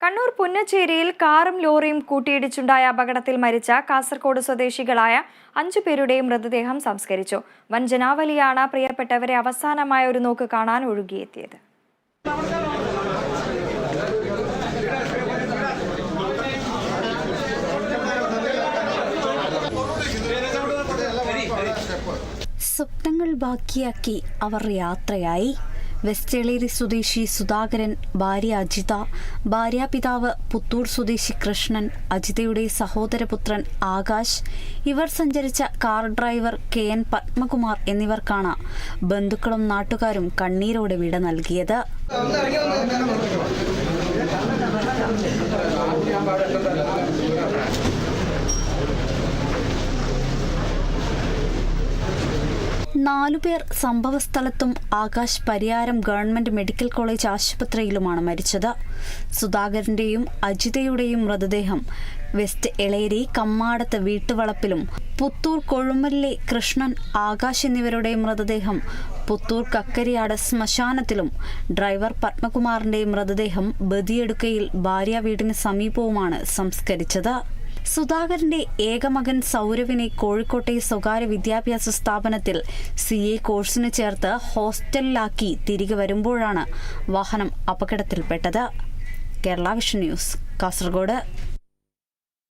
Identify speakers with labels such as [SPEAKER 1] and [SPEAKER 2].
[SPEAKER 1] കണ്ണൂർ പുന്നച്ചേരിയിൽ കാറും ലോറിയും കൂട്ടിയിടിച്ചുണ്ടായ അപകടത്തിൽ മരിച്ച കാസർഗോഡ് സ്വദേശികളായ 5 പേരുടെയും മൃതദേഹം സംസ്കരിച്ചു. വൻ ജനാവലിയാണ് പ്രിയപ്പെട്ടവരെ അവസാനമായ ഒരു നോക്ക് കാണാൻ ഒഴുകിയെത്തിയത്.
[SPEAKER 2] സ്വപ്നങ്ങൾ ബാക്കിയാക്കി അവർ യാത്രയായി. വെസ്റ്റേളേരി സ്വദേശി സുധാകരൻ, ഭാര്യ അജിത, ഭാര്യാപിതാവ് പുത്തൂർ സ്വദേശി കൃഷ്ണൻ, അജിതയുടെ സഹോദരപുത്രൻ ആകാശ്, ഇവർ സഞ്ചരിച്ച കാർ ഡ്രൈവർ KN പത്മകുമാർ എന്നിവർക്കാണ് ബന്ധുക്കളും നാട്ടുകാരും കണ്ണീരോടെ വിട നൽകിയത്. നാലുപേർ സംഭവസ്ഥലത്തും Akash Pariyaram government medical college ആശുപത്രിയിലുമാണ് മരിച്ചത്. സുധാകരന്റെയും അജിതയുടെയും മൃതദേഹം വെസ്റ്റ് എളേരി കമ്മാടത്ത് വീട്ടുവളപ്പിലും, പുത്തൂർ കൊഴുമലിലെ കൃഷ്ണൻ, ആകാശ് എന്നിവരുടെ മൃതദേഹം പുത്തൂർ കക്കരിയാട് ശ്മശാനത്തിലും, ഡ്രൈവർ പത്മകുമാറിന്റെ മൃതദേഹം ബദിയടുക്കയിൽ ഭാര്യ വീടിന് സമീപവുമാണ് സംസ്കരിച്ചത്. സുധാകരന്റെ ഏകമകൻ സൗരവിനെ കോഴിക്കോട്ടെ സ്വകാര്യ വിദ്യാഭ്യാസ സ്ഥാപനത്തിൽ CA കോഴ്സിന് ചേർത്ത് ഹോസ്റ്റലിലാക്കി തിരികെ വരുമ്പോഴാണ് വാഹനം അപകടത്തിൽപ്പെട്ടത്. Kerala vision news, Kasaragod.